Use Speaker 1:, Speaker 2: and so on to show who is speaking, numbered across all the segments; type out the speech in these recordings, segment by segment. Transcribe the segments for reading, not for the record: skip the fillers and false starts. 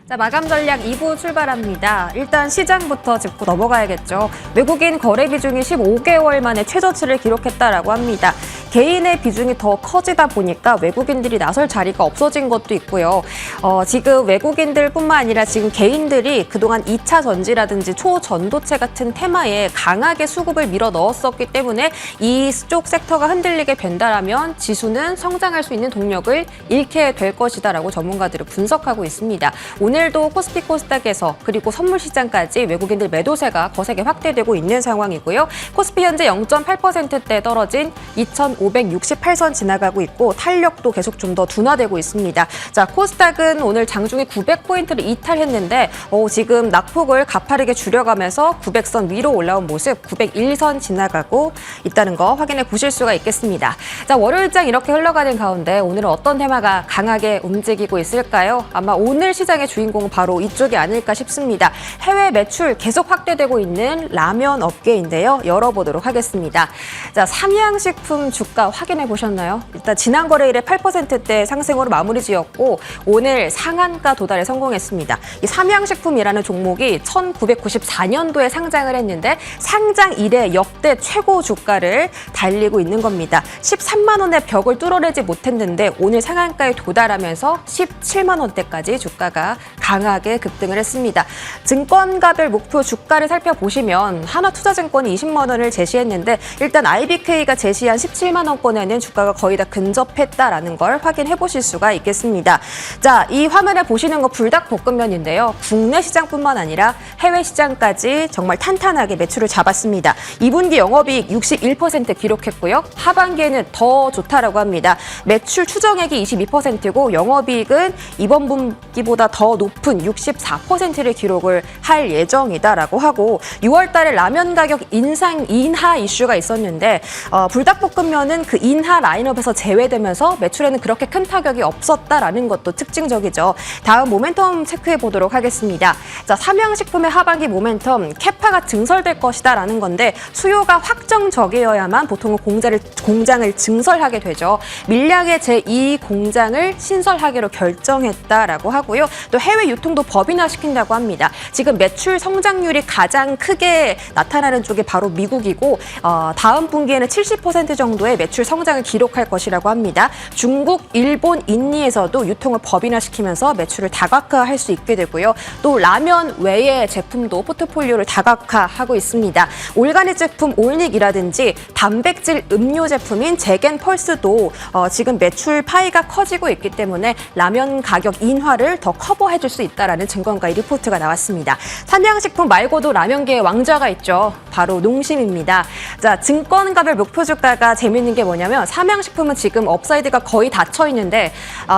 Speaker 1: 자, 마감 전략 2부 출발합니다. 일단 시장부터 짚고 넘어가야겠죠. 외국인 거래 비중이 15개월 만에 최저치를 기록했다라고 합니다. 개인의 비중이 더 커지다 보니까 외국인들이 나설 자리가 없어진 것도 있고요. 지금 외국인들뿐만 아니라 지금 개인들이 그동안 2차 전지라든지 초전도체 같은 테마에 강하게 수급을 밀어 넣었었기 때문에 이쪽 섹터가 흔들리게 된다라면 지수는 성장할 수 있는 동력을 잃게 될 것이다라고 전문가들은 분석하고 있습니다. 오늘도 코스피 코스닥에서 그리고 선물 시장까지 외국인들 매도세가 거세게 확대되고 있는 상황이고요. 코스피 현재 0.8%대 떨어진 2,568선 지나가고 있고 탄력도 계속 좀 더 둔화되고 있습니다. 자, 코스닥은 오늘 장중에 900포인트를 이탈했는데 지금 낙폭을 가파르게 줄여가면서 900선 위로 올라온 모습 901선 지나가고 있다는 거 확인해 보실 수가 있겠습니다. 자, 월요일장 이렇게 흘러가는 가운데 오늘은 어떤 테마가 강하게 움직이고 있을까요? 아마 오늘 시장의 주인공은 바로 이쪽이 아닐까 싶습니다. 해외 매출 계속 확대되고 있는 라면 업계인데요. 열어보도록 하겠습니다. 자, 삼양식품 주가 확인해 보셨나요? 일단 지난 거래일에 8%대 상승으로 마무리 지었고 오늘 상한가 도달에 성공했습니다. 이 삼양식품이라는 종목이 1994년도에 상장을 했는데 상장 이래 역대 최고 주가를 달리고 있는 겁니다. 13만 원의 벽을 뚫어내지 못했는데 오늘 상한가에 도달하면서 17만 원대까지 주가가 강하게 급등을 했습니다. 증권가별 목표 주가를 살펴보시면 하나투자증권이 20만 원을 제시했는데 일단 IBK가 제시한 17만 원권에는 주가가 거의 다 근접했다라는 걸 확인해 보실 수가 있겠습니다. 자, 이 화면에 보시는 거 불닭볶음면인데요. 국내 시장뿐만 아니라 해외 시장까지 정말 탄탄하게 매출을 잡았습니다. 2분기 영업이익 61% 기록했고요. 하반기에는 더 좋다라고 합니다. 매출 추정액이 22%고 영업이익은 이번 분기보다 더 높은 64%를 기록을 할 예정이다라고 하고 6월 달에 라면 가격 인하 이슈가 있었는데 불닭볶음면은 그 인하 라인업에서 제외되면서 매출에는 그렇게 큰 타격이 없었다라는 것도 특징적이죠. 다음 모멘텀 체크해 보도록 하겠습니다. 자, 삼양식품의 하반기 모멘텀 캐파가 증설될 것이다라는 건데 수요가 확정적이어야만 보통은 공장을 증설하게 되죠. 밀양의 제2 공장을 신설하기로 결정했다라고 하고요. 또 해외 유통도 법인화시킨다고 합니다. 지금 매출 성장률이 가장 크게 나타나는 쪽이 바로 미국이고 다음 분기에는 70% 정도의 매출 성장을 기록할 것이라고 합니다. 중국, 일본, 인니에서도 유통을 법인화시키면서 매출을 다각화할 수 있게 되고요. 또 라면 외의 제품도 포트폴리오를 다각화하고 있습니다. 올가닉 제품 올닉이라든지 단백질 음료 제품인 제겐 펄스도 지금 매출 파이가 커지고 있기 때문에 라면 가격 인하를 더 커버해줄 수 있다라는 증권가의 리포트가 나왔습니다. 삼양식품 말고도 라면계의 왕좌가 있죠. 바로 농심입니다. 자, 증권가별 목표 주가가 재밌는 게 뭐냐면 삼양식품은 지금 업사이드가 거의 닫혀 있는데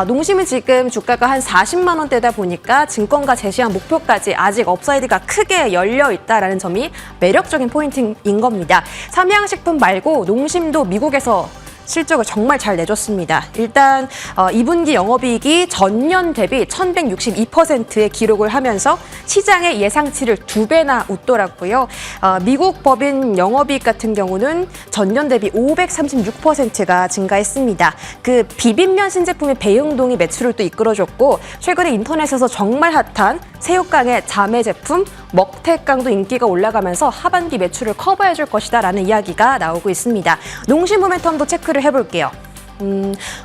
Speaker 1: 농심은 지금 주가가 한 40만 원대다 보니까 증권가 제시한 목표까지 아직 업사이드가 크게 열려 있다라는 점이 매력적인 포인트인 겁니다. 삼양식품 말고 농심도 미국에서 실적을 정말 잘 내줬습니다. 일단 2분기 영업이익이 전년 대비 1162%의 기록을 하면서 시장의 예상치를 2배나 웃돌았고요. 미국 법인 영업이익 같은 경우는 전년 대비 536%가 증가했습니다. 그 비빔면 신제품의 배흥동이 매출을 또 이끌어줬고 최근에 인터넷에서 정말 핫한 새우깡의 자매 제품 먹태깡도 인기가 올라가면서 하반기 매출을 커버해줄 것이다라는 이야기가 나오고 있습니다. 농심 모멘텀도 체크를 해볼게요.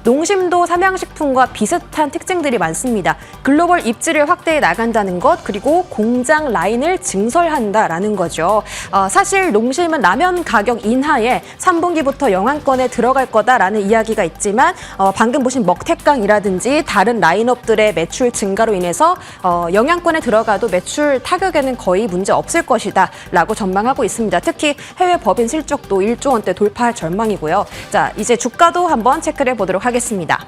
Speaker 1: 농심도 삼양식품과 비슷한 특징들이 많습니다. 글로벌 입지를 확대해 나간다는 것, 그리고 공장 라인을 증설한다라는 거죠. 사실 농심은 라면 가격 인하에 3분기부터 영향권에 들어갈 거다라는 이야기가 있지만 방금 보신 먹태깡이라든지 다른 라인업들의 매출 증가로 인해서 영향권에 들어가도 매출 타격에는 거의 문제 없을 것이다 라고 전망하고 있습니다. 특히 해외 법인 실적도 1조 원대 돌파할 전망이고요. 자, 이제 주가도 한번 체크를 해보도록 하겠습니다.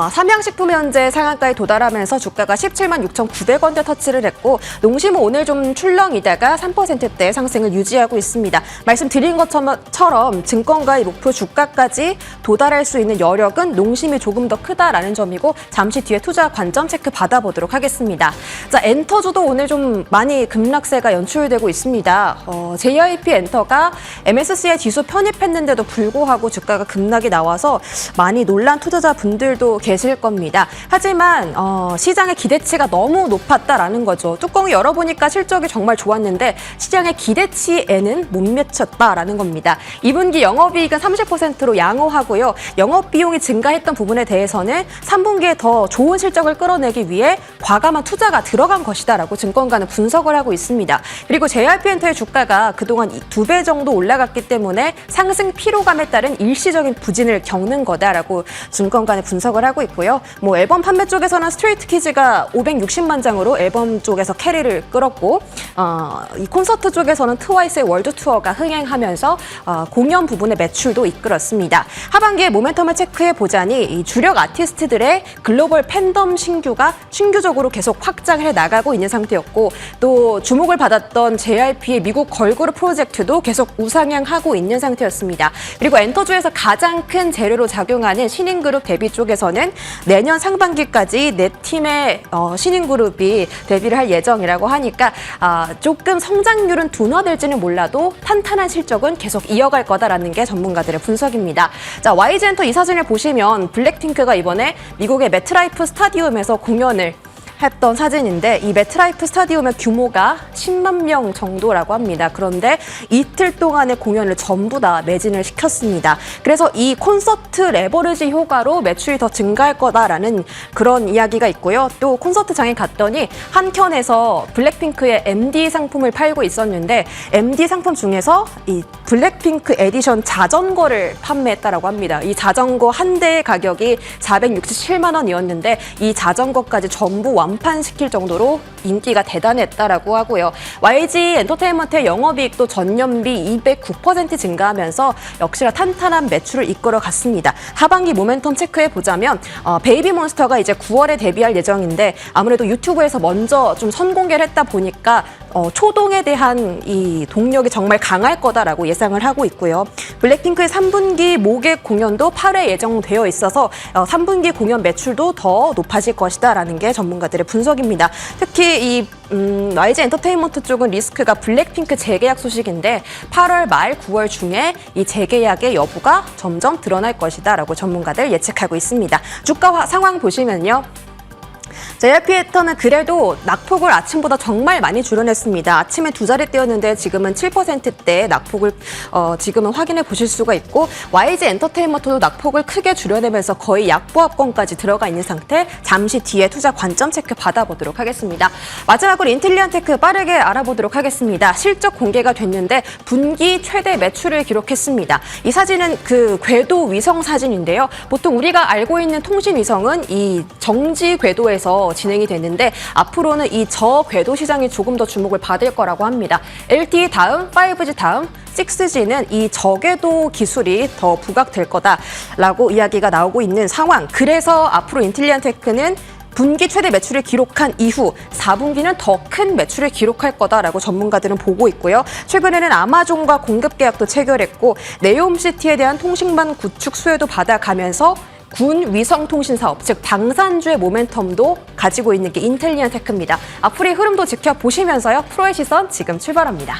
Speaker 1: 삼양식품 현재 상한가에 도달하면서 주가가 17만 6,900원대 터치를 했고 농심은 오늘 좀 출렁이다가 3%대 상승을 유지하고 있습니다. 말씀드린 것처럼 증권가의 목표 주가까지 도달할 수 있는 여력은 농심이 조금 더 크다라는 점이고 잠시 뒤에 투자 관점 체크 받아보도록 하겠습니다. 자, 엔터주도 오늘 좀 많이 급락세가 연출되고 있습니다. JYP 엔터가 MSCI 지수 편입했는데도 불구하고 주가가 급락이 나와서 많이 놀란 투자자분들도 계실 겁니다. 하지만 시장의 기대치가 너무 높았다라는 거죠. 뚜껑을 열어보니까 실적이 정말 좋았는데 시장의 기대치에는 못 미쳤다라는 겁니다. 2분기 영업이익은 30%로 양호하고요. 영업비용이 증가했던 부분에 대해서는 3분기에 더 좋은 실적을 끌어내기 위해 과감한 투자가 들어간 것이다라고 증권가는 분석을 하고 있습니다. 그리고 JYP엔터의 주가가 그동안 2배 정도 올라갔기 때문에 상승 피로감에 따른 일시적인 부진을 겪는 거다라고 증권가는 분석을 하고 있고요. 뭐 앨범 판매 쪽에서는 스트레이트 키즈가 560만 장으로 앨범 쪽에서 캐리를 끌었고 이 콘서트 쪽에서는 트와이스의 월드 투어가 흥행하면서 공연 부분의 매출도 이끌었습니다. 하반기에 모멘텀을 체크해 보자니 이 주력 아티스트들의 글로벌 팬덤 신규가 신규적으로 계속 확장을 해 나가고 있는 상태였고 또 주목을 받았던 JYP의 미국 걸그룹 프로젝트도 계속 우상향하고 있는 상태였습니다. 그리고 엔터주에서 가장 큰 재료로 작용하는 신인그룹 데뷔 쪽에서는 내년 상반기까지 4팀의 신인그룹이 데뷔를 할 예정이라고 하니까 조금 성장률은 둔화될지는 몰라도 탄탄한 실적은 계속 이어갈 거다라는 게 전문가들의 분석입니다. 자, YG엔터 이 사진을 보시면 블랙핑크가 이번에 미국의 매트라이프 스타디움에서 공연을 했던 사진인데 이 매트라이프 스타디움의 규모가 10만 명 정도라고 합니다. 그런데 이틀 동안의 공연을 전부 다 매진을 시켰습니다. 그래서 이 콘서트 레버리지 효과로 매출이 더 증가할 거다라는 그런 이야기가 있고요. 또 콘서트장에 갔더니 한켠에서 블랙핑크의 MD 상품을 팔고 있었는데 MD 상품 중에서 이 블랙핑크 에디션 자전거를 판매했다라고 합니다. 이 자전거 한 대의 가격이 467만 원이었는데 이 자전거까지 전부 완판시킬 정도로 인기가 대단했다라고 하고요. YG 엔터테인먼트의 영업이익도 전년비 209% 증가하면서 역시나 탄탄한 매출을 이끌어 갔습니다. 하반기 모멘텀 체크해 보자면 베이비몬스터가 이제 9월에 데뷔할 예정인데 아무래도 유튜브에서 먼저 좀 선공개를 했다 보니까 초동에 대한 이 동력이 정말 강할 거다라고 예상을 하고 있고요. 블랙핑크의 3분기 모객 공연도 8회 예정되어 있어서 3분기 공연 매출도 더 높아질 것이다라는 게 전문가들의 분석입니다. 특히 이 YG 엔터테인먼트 쪽은 리스크가 블랙핑크 재계약 소식인데 8월 말 9월 중에 이 재계약의 여부가 점점 드러날 것이다라고 전문가들 예측하고 있습니다. 주가 상황 보시면요. JYP엔터는 그래도 낙폭을 아침보다 정말 많이 줄여냈습니다. 아침에 2자릿대였는데 지금은 7%대 낙폭을 지금은 확인해 보실 수가 있고 YG 엔터테인먼트도 낙폭을 크게 줄여내면서 거의 약보합권까지 들어가 있는 상태. 잠시 뒤에 투자 관점 체크 받아보도록 하겠습니다. 마지막으로 인텔리언테크 빠르게 알아보도록 하겠습니다. 실적 공개가 됐는데 분기 최대 매출을 기록했습니다. 이 사진은 그 궤도 위성 사진인데요. 보통 우리가 알고 있는 통신 위성은 이 정지 궤도에서 진행이 됐는데 앞으로는 이 저궤도 시장이 조금 더 주목을 받을 거라고 합니다. LTE 다음, 5G 다음, 6G는 이 저궤도 기술이 더 부각될 거다라고 이야기가 나오고 있는 상황. 그래서 앞으로 인텔리언테크는 분기 최대 매출을 기록한 이후 4분기는 더 큰 매출을 기록할 거다라고 전문가들은 보고 있고요. 최근에는 아마존과 공급 계약도 체결했고 네옴시티에 대한 통신망 구축 수혜도 받아가면서 군 위성통신 사업, 즉 방산주의 모멘텀도 가지고 있는 게 인텔리언테크입니다. 앞으로의 흐름도 지켜보시면서요. 프로의 시선 지금 출발합니다.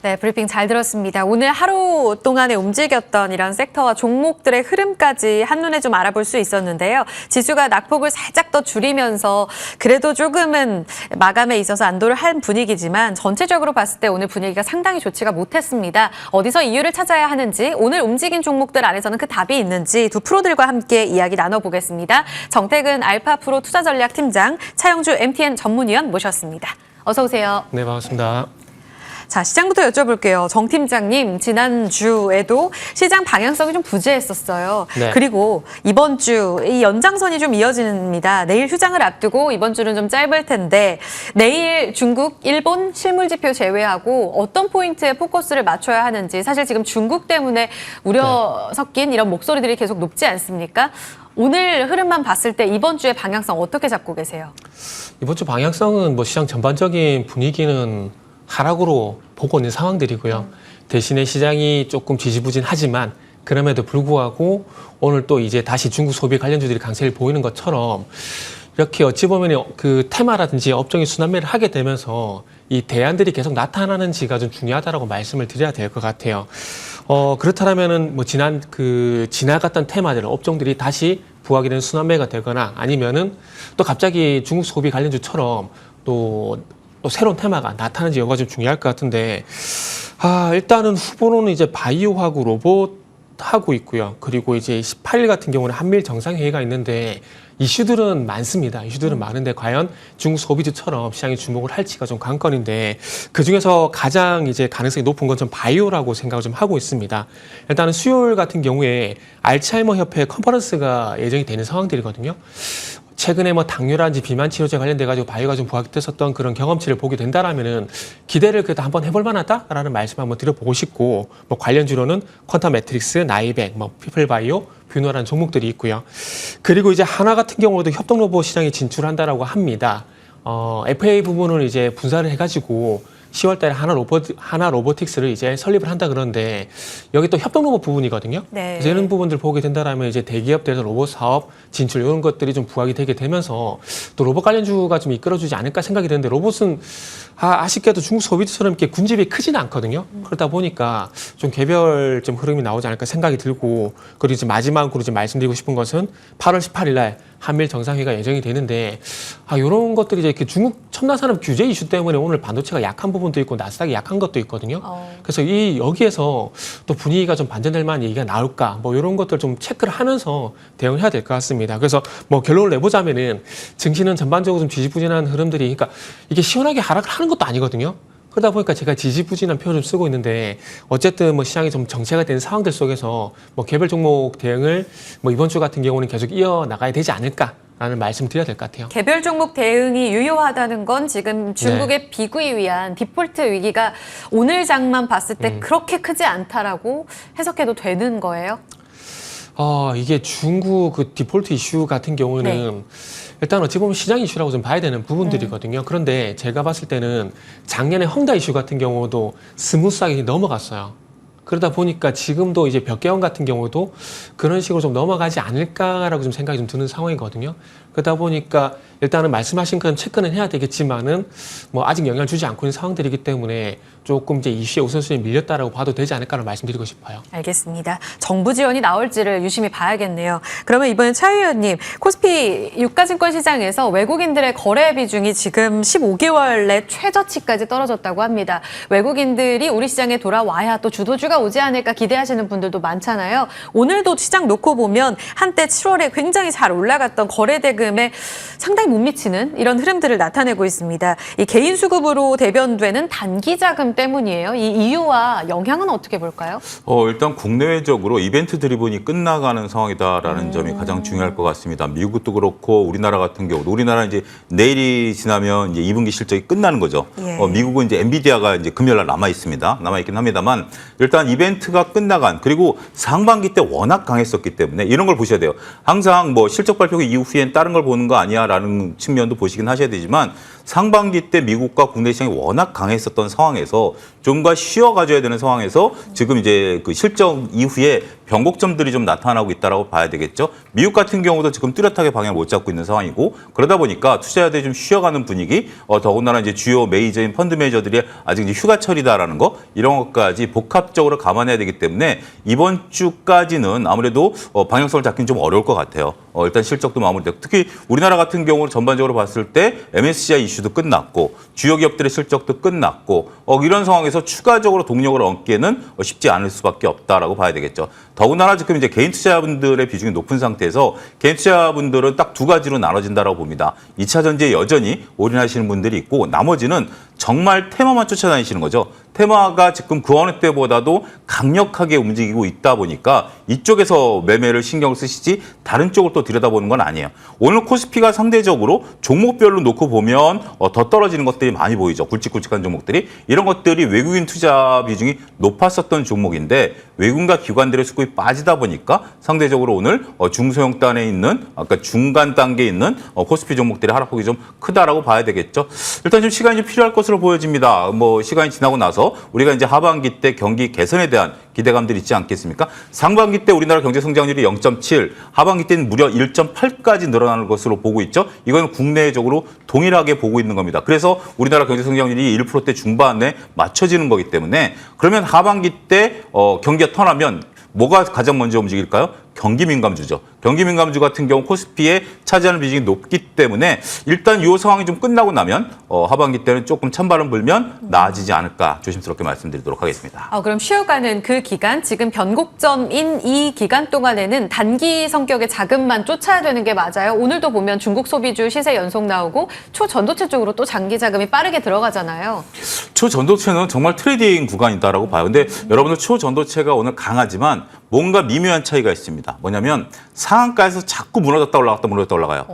Speaker 2: 네, 브리핑 잘 들었습니다. 오늘 하루 동안에 움직였던 이런 섹터와 종목들의 흐름까지 한눈에 좀 알아볼 수 있었는데요. 지수가 낙폭을 살짝 더 줄이면서 그래도 조금은 마감에 있어서 안도를 한 분위기지만 전체적으로 봤을 때 오늘 분위기가 상당히 좋지가 못했습니다. 어디서 이유를 찾아야 하는지, 오늘 움직인 종목들 안에서는 그 답이 있는지 두 프로들과 함께 이야기 나눠보겠습니다. 정태근 알파프로 투자전략팀장, 차영주 MTN 전문위원 모셨습니다. 어서 오세요.
Speaker 3: 네, 반갑습니다.
Speaker 2: 자, 시장부터 여쭤볼게요. 정 팀장님, 지난주에도 시장 방향성이 좀 부재했었어요.
Speaker 3: 네.
Speaker 2: 그리고 이번 주 이 연장선이 좀 이어집니다. 내일 휴장을 앞두고 이번 주는 좀 짧을 텐데 내일 중국, 일본 실물지표 제외하고 어떤 포인트에 포커스를 맞춰야 하는지 사실 지금 중국 때문에 우려 섞인 이런 목소리들이 계속 높지 않습니까? 오늘 흐름만 봤을 때 이번 주의 방향성 어떻게 잡고 계세요?
Speaker 3: 이번 주 방향성은 뭐 시장 전반적인 분위기는 하락으로 보고 있는 상황들이고요. 대신에 시장이 조금 지지부진하지만 그럼에도 불구하고 오늘 또 이제 다시 중국 소비 관련주들이 강세를 보이는 것처럼 이렇게 어찌 보면 그 테마라든지 업종이 순환매를 하게 되면서 이 대안들이 계속 나타나는지가 좀 중요하다라고 말씀을 드려야 될 것 같아요. 그렇다면은 뭐 지나갔던 테마들, 업종들이 다시 부각이 되는 순환매가 되거나 아니면은 또 갑자기 중국 소비 관련주처럼 또 새로운 테마가 나타나는지 여부가 좀 중요할 것 같은데, 일단은 후보로는 이제 바이오하고 로봇 하고 있고요. 그리고 이제 18일 같은 경우는 한미일 정상회의가 있는데 이슈들은 많습니다. 이슈들은 많은데 과연 중국 소비주처럼 시장이 주목을 할지가 좀 관건인데 그중에서 가장 이제 가능성이 높은 건 좀 바이오라고 생각을 좀 하고 있습니다. 일단은 수요일 같은 경우에 알츠하이머 협회 컨퍼런스가 예정이 되는 상황들이거든요. 최근에 뭐 당뇨라든지 비만 치료제 관련돼 가지고 바이오가 좀 부각됐었던 그런 경험치를 보게 된다라면은 기대를 그래도 한번 해볼 만하다라는 말씀 한번 드려보고 싶고, 뭐 관련주로는 퀀텀 매트릭스, 나이백, 뭐 피플바이오, 뷰노라는 종목들이 있고요. 그리고 이제 하나 같은 경우도 협동 로봇 시장에 진출한다라고 합니다. FA 부분을 이제 분사를 해가지고 10월 달에 하나 로보틱스를 이제 설립을 한다 그러는데 여기 또 협동 로봇 부분이거든요.
Speaker 2: 네.
Speaker 3: 그래서 이런 부분들 보게 된다라면 이제 대기업들에서 로봇 사업 진출 이런 것들이 좀 부각이 되게 되면서 또 로봇 관련주가 좀 이끌어주지 않을까 생각이 되는데 로봇은 아쉽게도 중국 소비주처럼 이렇게 군집이 크지는 않거든요. 그러다 보니까 좀 개별 좀 흐름이 나오지 않을까 생각이 들고, 그리고 이제 마지막으로 이제 말씀드리고 싶은 것은 8월 18일 날 한미일 정상회의가 예정이 되는데 이런 것들이 이제 이렇게 중국 첨단 산업 규제 이슈 때문에 오늘 반도체가 약한 부분도 있고 나스닥이 약한 것도 있거든요. 그래서 여기에서 또 분위기가 좀 반전될 만한 얘기가 나올까, 뭐 이런 것들 좀 체크를 하면서 대응을 해야 될 것 같습니다. 그래서 뭐 결론을 내보자면은 증시는 전반적으로 좀 지지부진한 흐름들이, 그러니까 이게 시원하게 하락을 하는 것도 아니거든요. 그러다 보니까 제가 지지부진한 표현을 쓰고 있는데 어쨌든 뭐 시장이 좀 정체가 되는 상황들 속에서 뭐 개별 종목 대응을 뭐 이번 주 같은 경우는 계속 이어나가야 되지 않을까라는 말씀 드려야 될 것 같아요.
Speaker 2: 개별 종목 대응이 유효하다는 건 지금 중국의 비구에 위한 디폴트 위기가 오늘 장만 봤을 때 그렇게 크지 않다라고 해석해도 되는 거예요?
Speaker 3: 이게 중국 그 디폴트 이슈 같은 경우는 일단 어찌 보면 시장 이슈라고 좀 봐야 되는 부분들이거든요. 그런데 제가 봤을 때는 작년에 헝다 이슈 같은 경우도 스무스하게 넘어갔어요. 그러다 보니까 지금도 이제 벽개원 같은 경우도 그런 식으로 좀 넘어가지 않을까라고 좀 생각이 좀 드는 상황이거든요. 그러다 보니까 일단은 말씀하신 건 체크는 해야 되겠지만은 뭐 아직 영향을 주지 않고 있는 상황들이기 때문에 조금 이제 이슈의 우선순위에 밀렸다라고 봐도 되지 않을까라는 말씀드리고 싶어요.
Speaker 2: 알겠습니다. 정부 지원이 나올지를 유심히 봐야겠네요. 그러면 이번엔 차 의원님, 코스피 유가증권 시장에서 외국인들의 거래 비중이 지금 15개월 내 최저치까지 떨어졌다고 합니다. 외국인들이 우리 시장에 돌아와야 또 주도주가 오지 않을까 기대하시는 분들도 많잖아요. 오늘도 시장 놓고 보면 한때 7월에 굉장히 잘 올라갔던 거래 대금에 상당히 못 미치는 이런 흐름들을 나타내고 있습니다. 이 개인 수급으로 대변되는 단기 자금 때문이에요. 이 이유와 영향은 어떻게 볼까요?
Speaker 4: 일단 국내외적으로 이벤트 드리븐이 끝나가는 상황이다라는 점이 가장 중요할 것 같습니다. 미국도 그렇고 우리나라 같은 경우도, 우리나라 이제 내일이 지나면 이제 2분기 실적이 끝나는 거죠.
Speaker 2: 예.
Speaker 4: 미국은 이제 엔비디아가 이제 금요일날 남아 있긴 합니다만 일단 이벤트가 끝나간, 그리고 상반기 때 워낙 강했었기 때문에 이런 걸 보셔야 돼요. 항상 뭐 실적 발표 이후엔 다른 걸 보는 거 아니야라는 측면도 보시긴 하셔야 되지만 상반기 때 미국과 국내 시장이 워낙 강했었던 상황에서 좀가 쉬어가줘야 되는 상황에서 지금 이제 그 실적 이후에 변곡점들이 좀 나타나고 있다라고 봐야 되겠죠. 미국 같은 경우도 지금 뚜렷하게 방향을 못 잡고 있는 상황이고, 그러다 보니까 투자자들이 좀 쉬어가는 분위기, 더군다나 이제 주요 메이저인 펀드 매니저들이 아직 이제 휴가철이다라는 거, 이런 것까지 복합적으로 감안해야 되기 때문에 이번 주까지는 아무래도 방향성을 잡기는 좀 어려울 것 같아요. 일단 실적도 마무리되고, 특히 우리나라 같은 경우는 전반적으로 봤을 때 MSCI 이슈도 끝났고 주요 기업들의 실적도 끝났고 이런 상황에서 추가적으로 동력을 얻기에는 쉽지 않을 수밖에 없다라고 봐야 되겠죠. 더군다나 지금 이제 개인 투자분들의 비중이 높은 상태에서 개인 투자분들은 딱 두 가지로 나눠진다라고 봅니다. 2차 전지에 여전히 올인하시는 분들이 있고, 나머지는 정말 테마만 쫓아다니시는 거죠. 테마가 지금 그 어느 때보다도 강력하게 움직이고 있다 보니까 이쪽에서 매매를 신경 쓰시지 다른 쪽을 또 들여다보는 건 아니에요. 오늘 코스피가 상대적으로 종목별로 놓고 보면 더 떨어지는 것들이 많이 보이죠. 굵직굵직한 종목들이. 이런 것들이 외국인 투자 비중이 높았었던 종목인데 외국인과 기관들의 수급이 빠지다 보니까 상대적으로 오늘 중소형단에 있는 아까 중간 단계에 있는 코스피 종목들의 하락폭이 좀 크다라고 봐야 되겠죠. 일단 좀 시간이 좀 필요할 것으로 보여집니다. 뭐 시간이 지나고 나서 우리가 이제 하반기 때 경기 개선에 대한 기대감들이 있지 않겠습니까? 상반기 때 우리나라 경제 성장률이 0.7, 하반기 때는 무려 1.8까지 늘어나는 것으로 보고 있죠. 이건 국내적으로 동일하게 보고 있는 겁니다. 그래서 우리나라 경제 성장률이 1%대 중반에 맞춰지는 거기 때문에 그러면 하반기 때 경기가 턴하면 뭐가 가장 먼저 움직일까요? 경기 민감주죠. 경기 민감주 같은 경우 코스피에 차지하는 비중이 높기 때문에 일단 이 상황이 좀 끝나고 나면 하반기 때는 조금 찬바람 불면 나아지지 않을까 조심스럽게 말씀드리도록 하겠습니다.
Speaker 2: 그럼 쉬어가는 그 기간, 지금 변곡점인 이 기간 동안에는 단기 성격의 자금만 쫓아야 되는 게 맞아요. 오늘도 보면 중국 소비주 시세 연속 나오고 초전도체 쪽으로 또 장기 자금이 빠르게 들어가잖아요.
Speaker 4: 초전도체는 정말 트레이딩 구간이다라고 봐요. 근데 여러분들 초전도체가 오늘 강하지만 뭔가 미묘한 차이가 있습니다. 뭐냐면 상한가에서 자꾸 무너졌다 올라갔다 무너졌다 올라가요.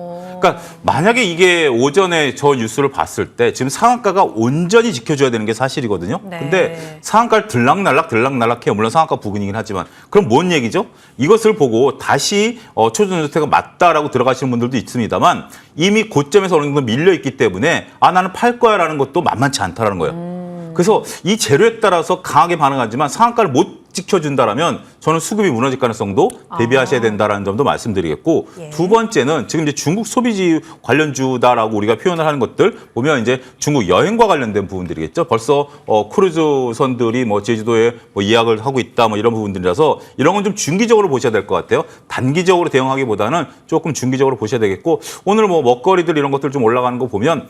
Speaker 4: 그러니까 만약에 이게 오전에 저 뉴스를 봤을 때 지금 상한가가 온전히 지켜줘야 되는 게 사실이거든요.
Speaker 2: 네. 근데
Speaker 4: 상한가를 들락날락해요. 물론 상한가 부근이긴 하지만. 그럼 뭔 얘기죠? 이것을 보고 다시 초전도체가 맞다라고 들어가시는 분들도 있습니다만 이미 고점에서 어느 정도 밀려있기 때문에 나는 팔 거야라는 것도 만만치 않다라는 거예요. 그래서 이 재료에 따라서 강하게 반응하지만 상한가를 못 지켜준다라면 저는 수급이 무너질 가능성도 대비하셔야 된다라는 점도 말씀드리겠고
Speaker 2: 예.
Speaker 4: 두 번째는 지금 이제 중국 소비지 관련주다라고 우리가 표현을 하는 것들 보면 이제 중국 여행과 관련된 부분들이겠죠. 벌써 크루즈선들이 뭐 제주도에 뭐 예약을 하고 있다 뭐 이런 부분들이라서 이런 건 좀 중기적으로 보셔야 될 것 같아요. 단기적으로 대응하기보다는 조금 중기적으로 보셔야 되겠고 오늘 뭐 먹거리들 이런 것들 좀 올라가는 거 보면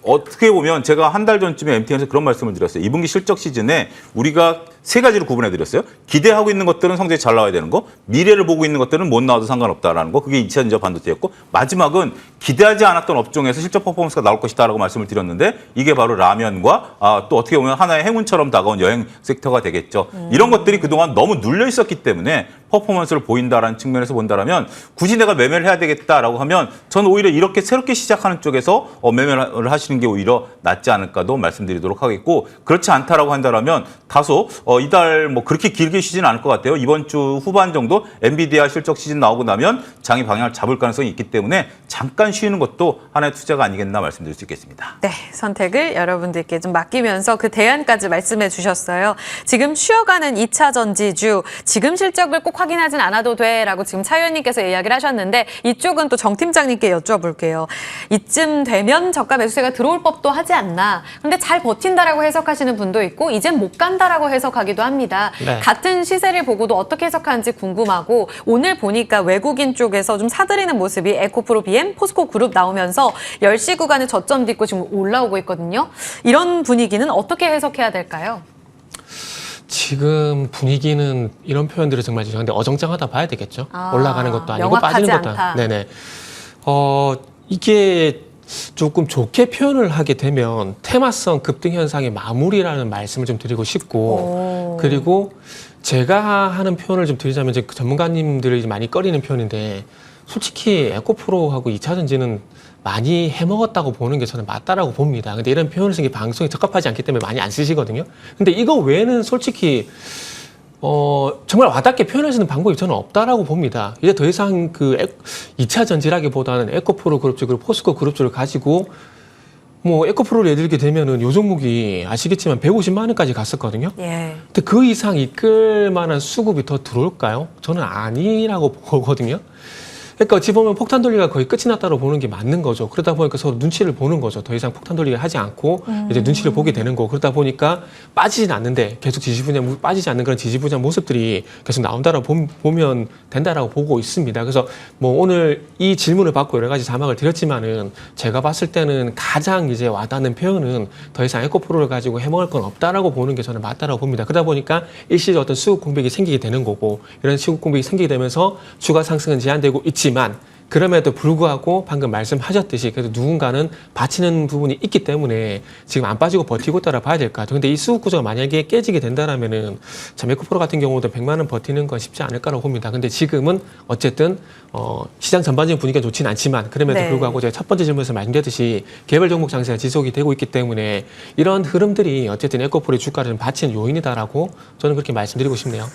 Speaker 4: 어떻게 보면 제가 한 달 전쯤에 MTN에서 그런 말씀을 드렸어요. 2분기 실적 시즌에 우리가 세 가지로 구분해 드렸어요. 기대하고 있는 것들은 성적이 잘 나와야 되는 거, 미래를 보고 있는 것들은 못 나와도 상관없다라는 거. 그게 2차전지 반도체였고 마지막은 기대하지 않았던 업종에서 실적 퍼포먼스가 나올 것이다라고 말씀을 드렸는데 이게 바로 라면과 또 어떻게 보면 하나의 행운처럼 다가온 여행 섹터가 되겠죠. 이런 것들이 그동안 너무 눌려 있었기 때문에 퍼포먼스를 보인다라는 측면에서 본다라면 굳이 내가 매매를 해야 되겠다라고 하면 저는 오히려 이렇게 새롭게 시작하는 쪽에서 매매를 하시는 게 오히려 낫지 않을까도 말씀드리도록 하겠고 그렇지 않다라고 한다라면 다소 이달 뭐 그렇게 길게 쉬지는 않을 것 같아요. 이번 주 후반 정도 엔비디아 실적 시즌 나오고 나면 장이 방향을 잡을 가능성이 있기 때문에 잠깐 쉬는 것도 하나의 투자가 아니겠나 말씀드릴 수 있겠습니다.
Speaker 2: 네, 선택을 여러분들께 좀 맡기면서 그 대안까지 말씀해 주셨어요. 지금 쉬어가는 2차 전지주, 지금 실적을 꼭 확인하진 않아도 돼라고 지금 차 의원님께서 이야기를 하셨는데 이쪽은 또 정 팀장님께 여쭤볼게요. 이쯤 되면 저가 매수세가 들어올 법도 하지 않나. 근데 잘 버틴다라고 해석하시는 분도 있고 이젠 못 간다라고 해석하기도 합니다.
Speaker 3: 네.
Speaker 2: 같은 시세를 보고도 어떻게 해석하는지 궁금하고 오늘 보니까 외국인 쪽에서 좀 사들이는 모습이 에코프로 BM, 포스코 그룹 나오면서 10시 구간에 저점 딛고 지금 올라오고 있거든요. 이런 분위기는 어떻게 해석해야 될까요?
Speaker 3: 지금 분위기는 이런 표현들을 정말 죄송한데 어정쩡하다 봐야 되겠죠. 올라가는 것도 아니고
Speaker 2: 명확하지
Speaker 3: 빠지는 것도
Speaker 2: 않다.
Speaker 3: 네네. 이게 조금 좋게 표현을 하게 되면 테마성 급등 현상의 마무리라는 말씀을 좀 드리고 싶고 그리고 제가 하는 표현을 좀 드리자면 이제 전문가님들이 많이 꺼리는 표현인데 솔직히 에코프로하고 2차전지는 많이 해먹었다고 보는 게 저는 맞다라고 봅니다. 근데 이런 표현을 쓰는 게 방송에 적합하지 않기 때문에 많이 안 쓰시거든요. 근데 이거 외에는 솔직히 정말 와닿게 표현할 수 있는 방법이 저는 없다라고 봅니다. 이제 더 이상 그 2차 전지라기보다는 에코프로 그룹주 그리고 포스코 그룹주를 가지고 뭐 에코프로를 예를 들게 되면은 요 종목이 아시겠지만 150만 원까지 갔었거든요.
Speaker 2: 예.
Speaker 3: 근데 그 이상 이끌 만한 수급이 더 들어올까요? 저는 아니라고 보거든요. 그러니까 어찌 보면 폭탄 돌리기가 거의 끝이 났다고 보는 게 맞는 거죠. 그러다 보니까 서로 눈치를 보는 거죠. 더 이상 폭탄 돌리기 하지 않고 이제 눈치를 보게 되는 거고 그러다 보니까 빠지진 않는데 계속 지지부진한 빠지지 않는 그런 지지부진한 모습들이 계속 나온다라고 보면 된다라고 보고 있습니다. 그래서 뭐 오늘 이 질문을 받고 여러 가지 자막을 드렸지만은 제가 봤을 때는 가장 이제 와닿는 표현은 더 이상 에코프로를 가지고 해먹을 건 없다라고 보는 게 저는 맞다라고 봅니다. 그러다 보니까 일시적 어떤 수급 공백이 생기게 되는 거고 이런 수급 공백이 생기게 되면서 주가 상승은 제한되고 있지만 그럼에도 불구하고 방금 말씀하셨듯이 그래도 누군가는 받치는 부분이 있기 때문에 지금 안 빠지고 버티고 있다라 봐야 될 것 같아요. 근데 이 수급 구조가 만약에 깨지게 된다라면은 참 에코프로 같은 경우도 100만 원 버티는 건 쉽지 않을까라고 봅니다. 근데 지금은 어쨌든 시장 전반적인 분위기가 좋지는 않지만 그럼에도
Speaker 2: 네.
Speaker 3: 불구하고 제가 첫 번째 질문에서 말씀드렸듯이 개별 종목 장세가 지속이 되고 있기 때문에 이런 흐름들이 어쨌든 에코프로의 주가를 좀 받치는 요인이다라고 저는 그렇게 말씀드리고 싶네요.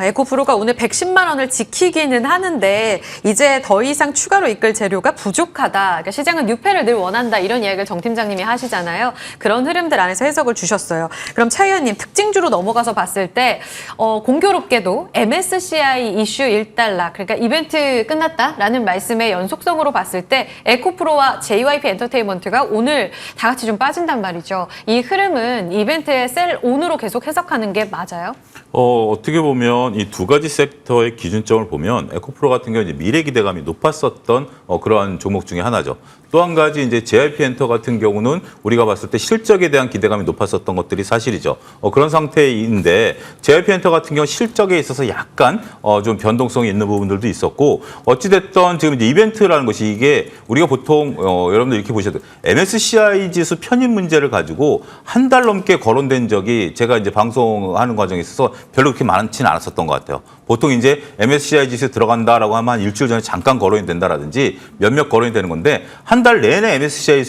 Speaker 2: 에코프로가 오늘 110만 원을 지키기는 하는데 이제 더 이상 추가로 이끌 재료가 부족하다. 그러니까 시장은 뉴페를 늘 원한다. 이런 이야기를 정 팀장님이 하시잖아요. 그런 흐름들 안에서 해석을 주셨어요. 그럼 차 의원님 특징주로 넘어가서 봤을 때 공교롭게도 MSCI 이슈 1달러 그러니까 이벤트 끝났다라는 말씀의 연속성으로 봤을 때 에코프로와 JYP 엔터테인먼트가 오늘 다 같이 좀 빠진단 말이죠. 이 흐름은 이벤트의 셀 온으로 계속 해석하는 게 맞아요?
Speaker 4: 어떻게 보면 이 두 가지 섹터의 기준점을 보면 에코프로 같은 경우는 이제 미래 기대감이 높았었던 그러한 종목 중에 하나죠. 또 한 가지 이제 JYP 엔터 같은 경우는 우리가 봤을 때 실적에 대한 기대감이 높았었던 것들이 사실이죠. 그런 상태인데 JYP 엔터 같은 경우 실적에 있어서 약간 좀 변동성이 있는 부분들도 있었고 어찌됐든 지금 이제 이벤트라는 것이 이게 우리가 보통 여러분들 이렇게 보셔도 MSCI 지수 편입 문제를 가지고 한 달 넘게 거론된 적이 제가 이제 방송하는 과정에 있어서 별로 그렇게 많지는 않았었던 것 같아요. 보통 이제 MSCI 지수에 들어간다라고 하면 한 일주일 전에 잠깐 거론이 된다라든지 몇몇 거론이 되는 건데 한 달 내내 MSCI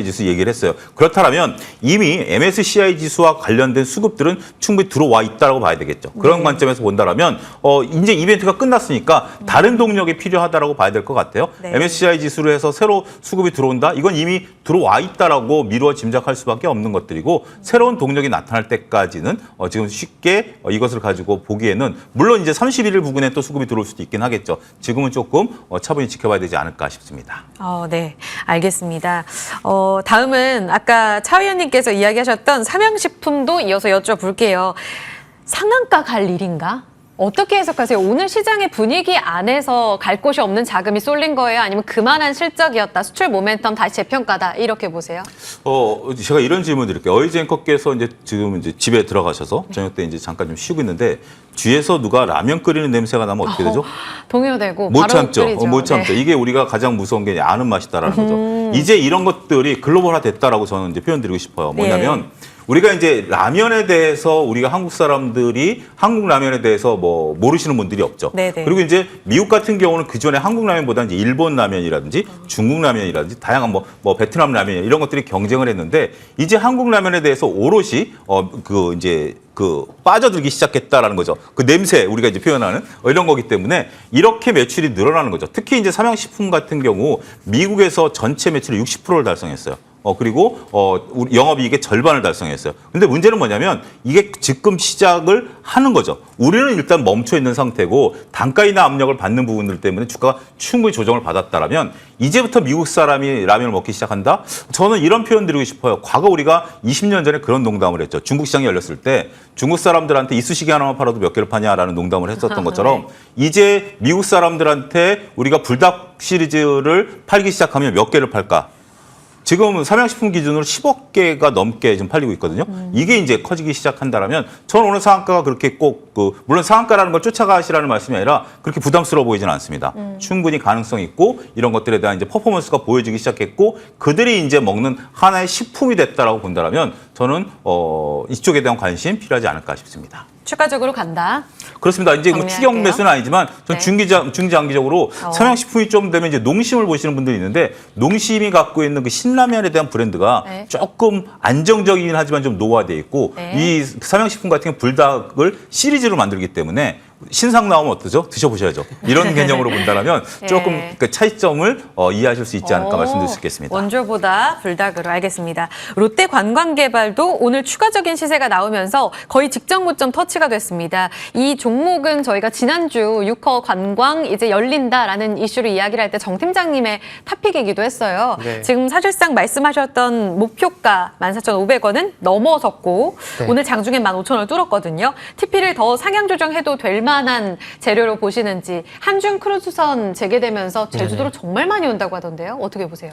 Speaker 4: 지수 얘기를 했어요. 그렇다면 이미 MSCI 지수와 관련된 수급들은 충분히 들어와 있다라고 봐야 되겠죠. 그런 관점에서 본다라면 이제 이벤트가 끝났으니까 다른 동력이 필요하다라고 봐야 될 것 같아요.
Speaker 2: 네.
Speaker 4: MSCI 지수로 해서 새로 수급이 들어온다? 이건 이미 들어와 있다라고 미루어 짐작할 수밖에 없는 것들이고 새로운 동력이 나타날 때까지는 지금 쉽게 이것을 가지고 보기에는 물론 이제 31일 부근에 또 수급이 들어올 수도 있긴 하겠죠. 지금은 조금 차분히 지켜봐야 되지 않을까 싶습니다.
Speaker 2: 네, 알겠습니다. 다음은 아까 차 의원님께서 이야기하셨던 삼양식품도 이어서 여쭤볼게요. 상한가 갈 일인가? 어떻게 해석하세요? 오늘 시장의 분위기 안에서 갈 곳이 없는 자금이 쏠린 거예요? 아니면 그만한 실적이었다, 수출 모멘텀 다시 재평가다 이렇게 보세요?
Speaker 4: 제가 이런 질문 드릴게요. 어이즈 앵커께서 이제 지금 이제 집에 들어가셔서 저녁 때 이제 잠깐 좀 쉬고 있는데 뒤에서 누가 라면 끓이는 냄새가 나면 어떻게 되죠?
Speaker 2: 동요되고
Speaker 4: 못
Speaker 2: 바로
Speaker 4: 참죠.
Speaker 2: 끓이죠.
Speaker 4: 못 참죠.
Speaker 2: 네.
Speaker 4: 이게 우리가 가장 무서운 게 아는 맛이다라는 거죠. 이제 이런 것들이 글로벌화 됐다라고 저는 이제 표현드리고 싶어요. 뭐냐면 우리가 이제 라면에 대해서 우리가 한국 사람들이 한국 라면에 대해서 뭐 모르시는 분들이 없죠.
Speaker 2: 네네.
Speaker 4: 그리고 이제 미국 같은 경우는 그 전에 한국 라면보다 이제 일본 라면이라든지 중국 라면이라든지 다양한 뭐 베트남 라면 이런 것들이 경쟁을 했는데 이제 한국 라면에 대해서 오롯이 빠져들기 시작했다라는 거죠. 그 냄새 우리가 이제 표현하는 이런 거기 때문에 이렇게 매출이 늘어나는 거죠. 특히 이제 삼양식품 같은 경우 미국에서 전체 매출의 60%를 달성했어요. 그리고 우리 영업이익의 절반을 달성했어요. 근데 문제는 뭐냐면 이게 지금 시작을 하는 거죠. 우리는 일단 멈춰 있는 상태고 단가 인하 압력을 받는 부분들 때문에 주가가 충분히 조정을 받았다라면 이제부터 미국 사람이 라면을 먹기 시작한다? 저는 이런 표현 드리고 싶어요. 과거 우리가 20년 전에 그런 농담을 했죠. 중국 시장이 열렸을 때 중국 사람들한테 이쑤시개 하나만 팔아도 몇 개를 파냐라는 농담을 했었던 것처럼 이제 미국 사람들한테 우리가 불닭 시리즈를 팔기 시작하면 몇 개를 팔까? 지금 삼양식품 기준으로 10억 개가 넘게 지금 팔리고 있거든요. 이게 이제 커지기 시작한다라면 저는 오늘 상한가가 그렇게 꼭 물론 상한가라는 걸 쫓아가시라는 말씀이 아니라 그렇게 부담스러워 보이지는 않습니다. 충분히 가능성 있고 이런 것들에 대한 이제 퍼포먼스가 보여지기 시작했고 그들이 이제 먹는 하나의 식품이 됐다라고 본다라면 저는 이쪽에 대한 관심 필요하지 않을까 싶습니다.
Speaker 2: 추가적으로 간다.
Speaker 4: 그렇습니다. 이제 뭐
Speaker 2: 정리할게요.
Speaker 4: 추경 매수는 아니지만 전
Speaker 2: 네.
Speaker 4: 중장기적으로 삼양식품이 좀 되면 이제 농심을 보시는 분들이 있는데 농심이 갖고 있는 그 신라면에 대한 브랜드가
Speaker 2: 네.
Speaker 4: 조금 안정적이긴 하지만 좀 노화되어 있고
Speaker 2: 네.
Speaker 4: 이 삼양식품 같은 경우 불닭을 시리즈로 만들기 때문에 신상 나오면 어떠죠? 드셔보셔야죠. 이런 개념으로 본다면 조금
Speaker 2: 네.
Speaker 4: 그 차이점을 이해하실 수 있지 않을까 말씀드릴 수 있겠습니다.
Speaker 2: 원조보다 불닭으로 알겠습니다. 롯데 관광개발도 오늘 추가적인 시세가 나오면서 거의 직전 고점 터치가 됐습니다. 이 종목은 저희가 지난주 6호 관광 이제 열린다라는 이슈로 이야기를 할 때 정 팀장님의 탑픽이기도 했어요.
Speaker 3: 네.
Speaker 2: 지금 사실상 말씀하셨던 목표가 14,500원은 넘어섰고
Speaker 3: 네.
Speaker 2: 오늘 장중에 15,000원을 뚫었거든요. TP를 더 상향 조정해도 될 만한 재료로 보시는지 한중 크루즈선 재개되면서 제주도로 정말 많이 온다고 하던데요. 어떻게 보세요?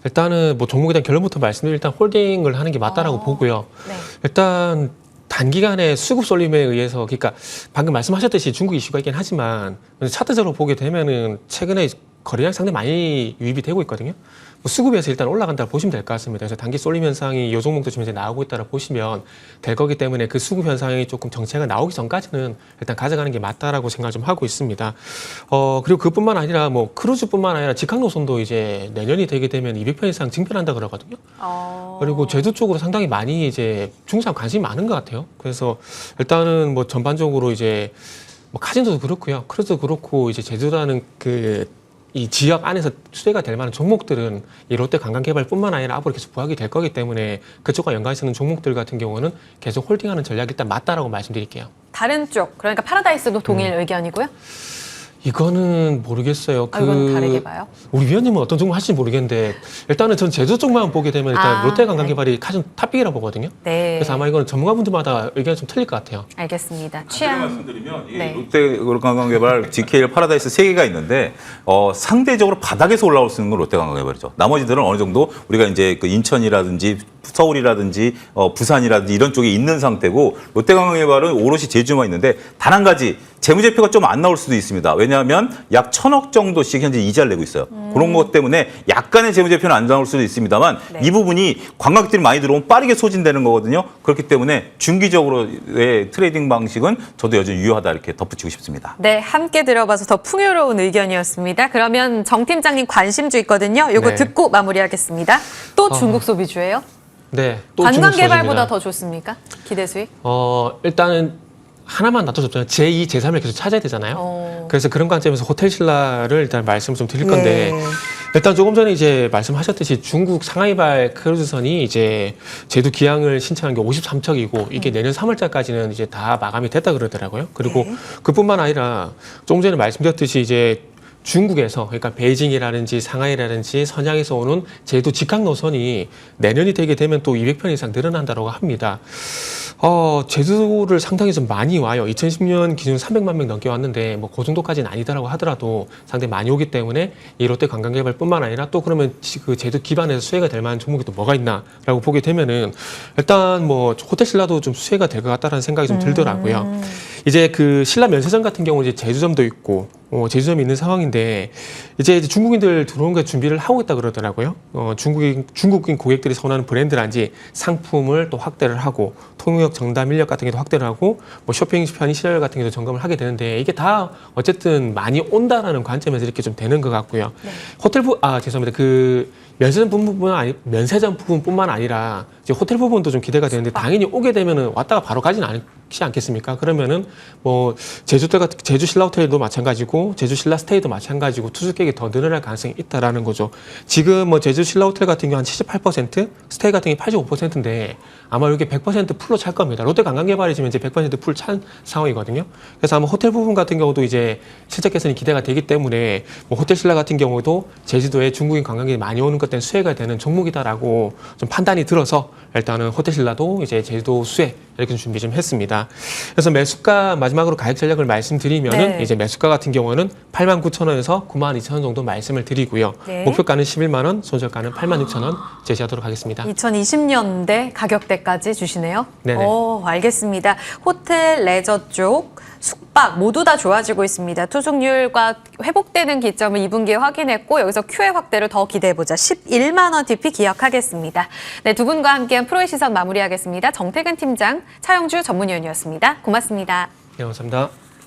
Speaker 3: 일단은 뭐 종목에 대한 결론부터 말씀드리면 일단 홀딩을 하는 게 맞다라고 보고요.
Speaker 2: 네.
Speaker 3: 일단 단기간에 수급 쏠림에 의해서 그러니까 방금 말씀하셨듯이 중국 이슈가 있긴 하지만 차트적으로 보게 되면은 최근에 거래량 상당히 많이 유입이 되고 있거든요. 뭐 수급에서 일단 올라간다고 보시면 될 것 같습니다. 그래서 단기 쏠림 현상이 이 종목도 지금 이제 나오고 있다고 보시면 될 거기 때문에 그 수급 현상이 조금 정체가 나오기 전까지는 일단 가져가는 게 맞다라고 생각을 좀 하고 있습니다. 그리고 그뿐만 아니라 뭐 크루즈뿐만 아니라 직항 노선도 이제 내년이 되게 되면 200편 이상 증편한다 그러거든요. 그리고 제주 쪽으로 상당히 많이 이제 중국 사람 관심이 많은 것 같아요. 그래서 일단은 뭐 전반적으로 이제 뭐 카지노도 그렇고요, 크루즈도 그렇고 이제 제주라는 이 지역 안에서 수혜가 될 만한 종목들은 이 롯데 관광개발뿐만 아니라 앞으로 계속 부각이 될 거기 때문에 그쪽과 연관이 있는 종목들 같은 경우는 계속 홀딩하는 전략이 일단 맞다라고 말씀드릴게요.
Speaker 2: 다른 쪽, 그러니까 파라다이스도 동일 의견이고요?
Speaker 3: 이거는 모르겠어요.
Speaker 2: 이건 다르게 봐요?
Speaker 3: 우리 위원님은 어떤 종목 하실지 모르겠는데 일단은 전 제주 쪽만 보게 되면 일단 롯데 관광개발이 가장 탑픽이라고 보거든요.
Speaker 2: 네.
Speaker 3: 그래서 아마 이거는 전문가분들마다 의견이 좀 틀릴 것 같아요.
Speaker 2: 알겠습니다.
Speaker 4: 취향 말씀드리면 이
Speaker 2: 네.
Speaker 4: 롯데 관광개발, GKL, 파라다이스 세 개가 있는데 상대적으로 바닥에서 올라올 수 있는 건 롯데 관광개발이죠. 나머지들은 어느 정도 우리가 이제 그 인천이라든지 서울이라든지 부산이라든지 이런 쪽에 있는 상태고 롯데 관광개발은 오롯이 제주만 있는데 단 한 가지 재무제표가 좀 안 나올 수도 있습니다. 왜냐하면 약 1,000억 정도씩 현재 이자를 내고 있어요. 그런 것 때문에 약간의 재무제표는 안 나올 수도 있습니다만
Speaker 2: 네.
Speaker 4: 이 부분이 관광객들이 많이 들어오면 빠르게 소진되는 거거든요. 그렇기 때문에 중기적으로의 트레이딩 방식은 저도 여전히 유효하다 이렇게 덧붙이고 싶습니다.
Speaker 2: 네, 함께 들어봐서 더 풍요로운 의견이었습니다. 그러면 정 팀장님 관심주 있거든요. 요거
Speaker 3: 네.
Speaker 2: 듣고 마무리하겠습니다. 또 중국 소비주예요?
Speaker 3: 네. 또
Speaker 2: 관광개발보다
Speaker 3: 중국 소식입니다.
Speaker 2: 더 좋습니까? 기대 수익?
Speaker 3: 일단은 하나만 놔둬도 없잖아요. 제2, 제3을 계속 찾아야 되잖아요. 그래서 그런 관점에서 호텔 신라를 일단 말씀을 좀 드릴 건데 일단 조금 전에 이제 말씀하셨듯이 중국 상하이발 크루즈선이 이제 제주 기항을 신청한 게 53척이고 이게 내년 3월달까지는 이제 다 마감이 됐다 그러더라고요. 그리고 그뿐만 아니라 조금 전에 말씀드렸듯이 이제 중국에서 그러니까 베이징이라든지 상하이라든지 선양에서 오는 제주 직항 노선이 내년이 되게 되면 또 200편 이상 늘어난다고 합니다. 제주를 상당히 좀 많이 와요. 2010년 기준 300만 명 넘게 왔는데 뭐 그 정도까지는 아니더라고 하더라도 상당히 많이 오기 때문에 이 롯데 관광개발뿐만 아니라 또 그러면 그 제주 기반에서 수혜가 될 만한 종목이 또 뭐가 있나라고 보게 되면은 일단 뭐 호텔 신라도 좀 수혜가 될 것 같다라는 생각이 좀 들더라고요. 이제 그 신라 면세점 같은 경우 이제 제주점도 있고 제주점이 있는 상황인데 이제 중국인들 들어온 거 준비를 하고 있다 그러더라고요. 중국인 고객들이 선호하는 브랜드란지 상품을 또 확대를 하고 통역 정담 인력 같은 게도 확대를 하고 뭐 쇼핑 편의 시설 같은 게도 점검을 하게 되는데 이게 다 어쨌든 많이 온다라는 관점에서 이렇게 좀 되는 것 같고요. 네. 죄송합니다. 그 면세점 부분뿐만 아니라 이제 호텔 부분도 좀 기대가 되는데 당연히 오게 되면은 왔다가 바로 가지는 않지 않겠습니까? 그러면은 뭐 제주 신라 호텔도 마찬가지고 제주 신라 스테이도 마찬가지고 투숙객이 더 늘어날 가능성이 있다라는 거죠. 지금 뭐 제주 신라 호텔 같은 경우 한 78%, 스테이 같은 경우 85%인데 아마 이게 100% 풀로 찰 겁니다. 롯데 관광개발이 지금 이제 100% 풀 찬 상황이거든요. 그래서 아마 호텔 부분 같은 경우도 이제 실적 개선이 기대가 되기 때문에 뭐 호텔 신라 같은 경우도 제주도에 중국인 관광객이 많이 오는 것 때문에 수혜가 되는 종목이다라고 좀 판단이 들어서 일단은 호텔 신라도 이제 제주도 수혜 이렇게 준비 좀 했습니다. 그래서 매수가 마지막으로 가격 전략을 말씀드리면은
Speaker 2: 네.
Speaker 3: 이제 매수가 같은 경우는 89,000원에서 92,000원 정도 말씀을 드리고요.
Speaker 2: 네.
Speaker 3: 목표가는 11만 원, 손절가는 86,000원 제시하도록 하겠습니다.
Speaker 2: 2020년대 가격대까지 주시네요.
Speaker 3: 네네.
Speaker 2: 알겠습니다. 호텔, 레저 쪽, 숙박 모두 다 좋아지고 있습니다. 투숙률과 회복되는 기점을 2분기에 확인했고 여기서 QE 확대를 더 기대해보자. 11만 원 DP 기억하겠습니다. 네, 두 분과 함께한 프로의 시선 마무리하겠습니다. 정태근 팀장, 차영주 전문위원이었습니다. 고맙습니다.
Speaker 3: 네, 감사합니다.